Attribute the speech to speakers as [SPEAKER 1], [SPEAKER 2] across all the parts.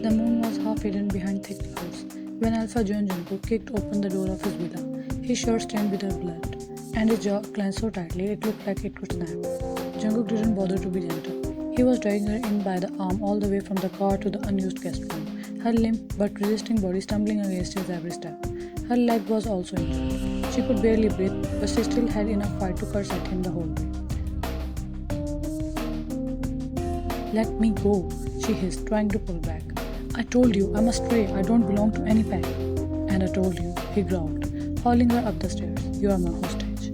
[SPEAKER 1] The moon was half hidden behind thick clouds when Alpha Jeon Jungkook kicked open the door of his villa. His shirt stained with her blood, and his jaw clenched so tightly it looked like it could snap. Jungkook didn't bother to be gentle. He was dragging her in by the arm all the way from the car to the unused guest room, her limp but resisting body stumbling against his every step. Her leg was also injured. She could barely breathe, but she still had enough fight to curse at him the whole way. "Let me go," she hissed, trying to pull back. "I told you, I'm a stray, I don't belong to any pack." "And I told you," he growled, hauling her up the stairs. "You are my hostage."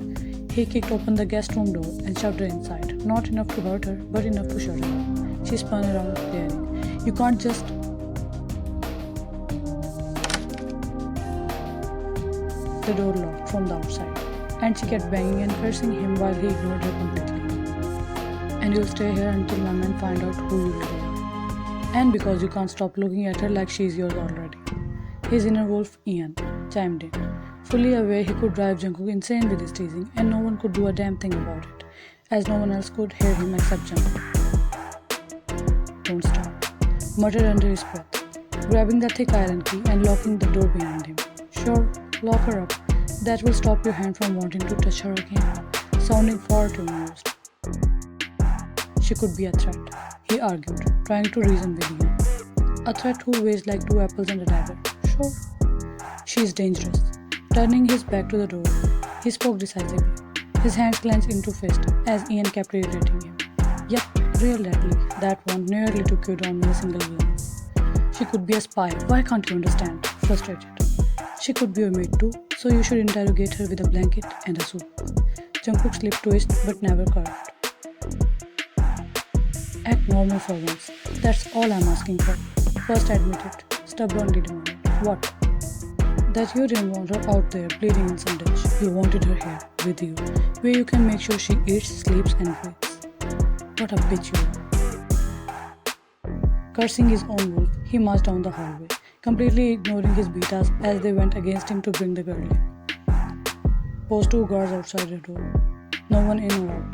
[SPEAKER 1] He kicked open the guest room door and shoved her inside, not enough to hurt her, but enough to shut her up. She spun around, glaring. "You can't just..." The door locked from the outside, and she kept banging and cursing him while he ignored her completely. "And you'll stay here until my men find out who you really are. And because you can't stop looking at her like she's yours already." His inner wolf, Ian, chimed in, fully aware he could drive Jungkook insane with his teasing, and no one could do a damn thing about it, as no one else could hear him except Jungkook. "Don't stop," muttered under his breath, grabbing the thick iron key and locking the door behind him. "Sure, lock her up. That will stop your hand from wanting to touch her again," sounding far too amused. "She could be a threat," he argued, trying to reason with him. "A threat who weighs like 2 apples and a dagger. Sure. She's dangerous." Turning his back to the door, he spoke decisively, his hands clenched into fists as Ian kept reiterating him. "Yep, real deadly. That one nearly took you down with a single glance." "She could be a spy. Why can't you understand?" Frustrated. "She could be your mate too, so you should interrogate her with a blanket and a soup." Jungkook's lip twitched but never curved. "Act normal for once. That's all I'm asking for." First admit it, stubbornly demanded. "What?" "That you didn't want her out there bleeding in some ditch. You wanted her here, with you, where you can make sure she eats, sleeps and breathes." "What a bitch you are." Cursing his own wolf, he marched down the hallway, completely ignoring his beatas as they went against him to bring the girl in. "Post 2 guards outside the door. No one in or out.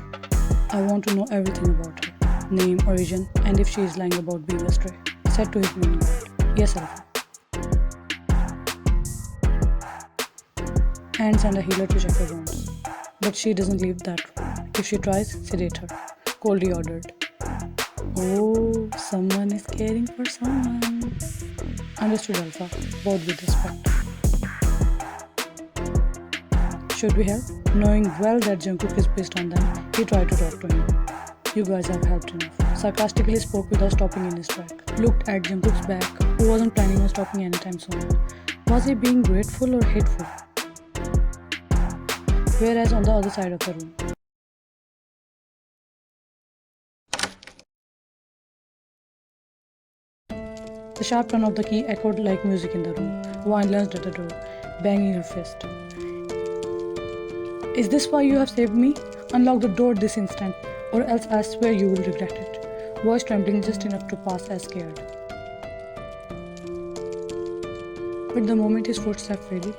[SPEAKER 1] I want to know everything about her. Name, origin, and if she is lying about being a stray," said to his main guard. "Yes, Alpha." "And send a healer to check her wounds. But she doesn't leave that room. If she tries, sedate her," coldly ordered. "Oh, someone is caring for someone." Understood, Alpha, bowed with respect. "Should we help?" Knowing well that Jungkook is pissed on them, he tried to talk to him. "You guys have helped enough." Sarcastically spoke without stopping in his track. Looked at Jungkook's back, who wasn't planning on stopping anytime soon. Was he being grateful or hateful? Whereas on the other side of the room, the sharp turn of the key echoed like music in the room. Wine lunged at the door, banging her fist. "Is this why you have saved me? Unlock the door this instant, or else I swear you will regret it." Voice trembling just enough to pass as scared. But the moment his footstep faded,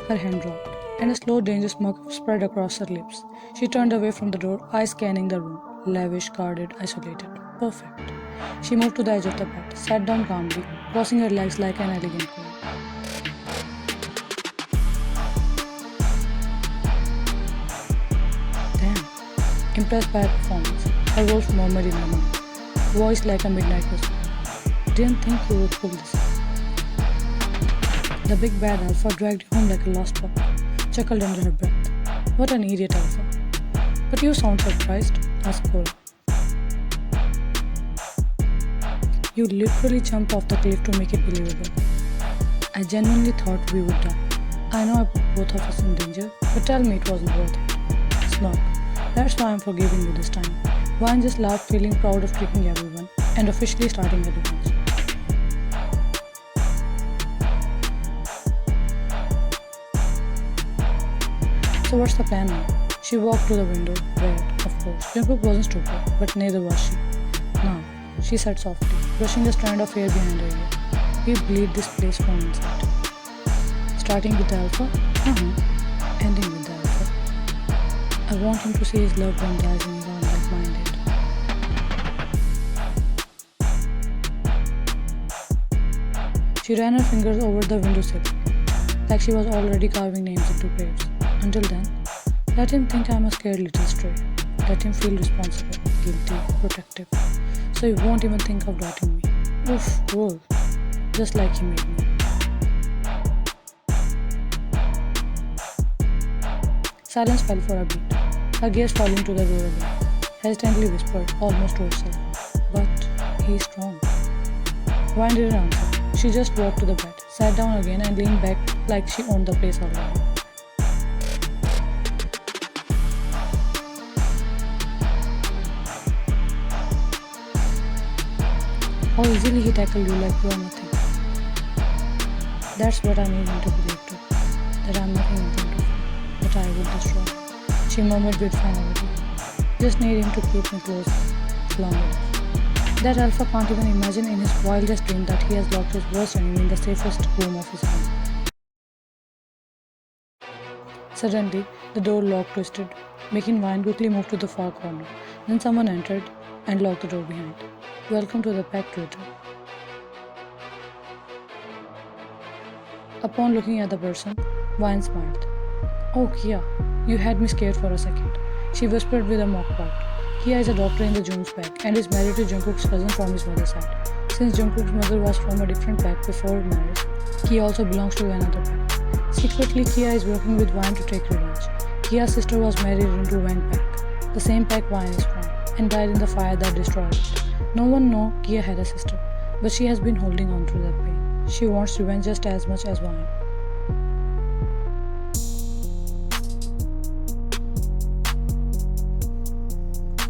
[SPEAKER 1] her hand dropped, and a slow, dangerous smirk spread across her lips. She turned away from the door, eyes scanning the room. Lavish, guarded, isolated. Perfect. She moved to the edge of the bed, sat down calmly, crossing her legs like an elegant queen. "Damn." Impressed by her performance, her wolf murmured in the mind, voiced like a midnight whisper. "Didn't think you would pull this off." The big bad Alpha dragged home like a lost pup, chuckled under her breath. "What an idiot, Alpha." "But you sound surprised," asked Cora. "You literally jumped off the cliff to make it believable." "I genuinely thought we would die. I know I put both of us in danger, but tell me it wasn't worth it." Smirk. "That's why I'm forgiving you this time." Vine just laughed, feeling proud of tricking everyone, and officially starting her revenge. "So what's the plan now?" She walked to the window, where, of course, Jungkook wasn't stupid, but neither was she. "Now," she said softly, brushing a strand of hair behind her ear. "We bleed this place from inside. Starting with the Alpha? Ending with the Alpha. I want him to see his loved one dies in his arms like mine did." She ran her fingers over the windowsill, like she was already carving names into graves. Until then, let him think I'm a scared little stray. Let him feel responsible, guilty, protective. So he won't even think of doubting me. Oof, cruel. Just like he made me. Silence fell for a beat. Her gaze falling to the door again. Hesitantly whispered, almost to herself. But he's strong. Wine didn't answer. She just walked to the bed, sat down again and leaned back like she owned the place already. How easily he tackled you like you are nothing. That's what I need him to believe too. That I'm nothing in front of him. That I will destroy. She murmured with finality. Just need him to keep me close long enough. That Alpha can't even imagine in his wildest dream that he has locked his worst enemy in the safest room of his home. Suddenly, the door lock twisted, making Vine quickly move to the far corner. Then someone entered and locked the door behind. Welcome to the pack, Twitter. Upon looking at the person, Vine smiled. Oh, Kia, you had me scared for a second, she whispered with a mock pout. Kia is a doctor in the Joon's pack and is married to Jungkook's cousin from his mother's side. Since Jungkook's mother was from a different pack before marriage, Kia also belongs to another pack. Secretly, Kia is working with Vine to take revenge. Kia's sister was married into Wang pack, the same pack Vine is from, and died in the fire that destroyed it. No one knows Kia had a sister, but she has been holding on to that pain. She wants revenge just as much as Vine.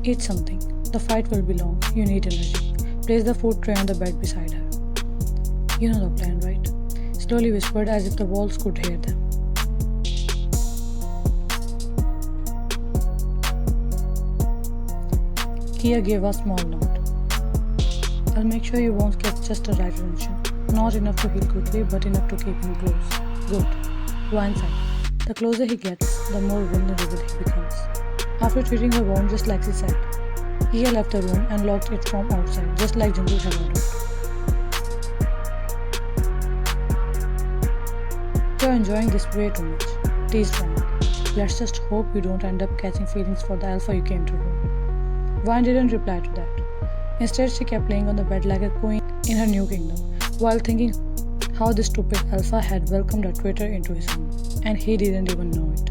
[SPEAKER 1] Eat something. The fight will be long. You need energy. Place the food tray on the bed beside her. You know the plan, right? Slowly whispered as if the walls could hear them. Kia gave a small nod. I'll make sure you won't get just the right attention. Not enough to heal quickly, but enough to keep him close. Good. Vine sighed. The closer he gets, the more vulnerable he becomes. After treating her wound just like she said, Kia left the room and locked it from outside, just like Jungkook had ordered. You're enjoying this way too much, teased Vine. Let's just hope you don't end up catching feelings for the Alpha you came to ruin. Vine didn't reply to that. Instead, she kept laying on the bed like a queen in her new kingdom, while thinking how this stupid Alpha had welcomed a traitor into his home, and he didn't even know it.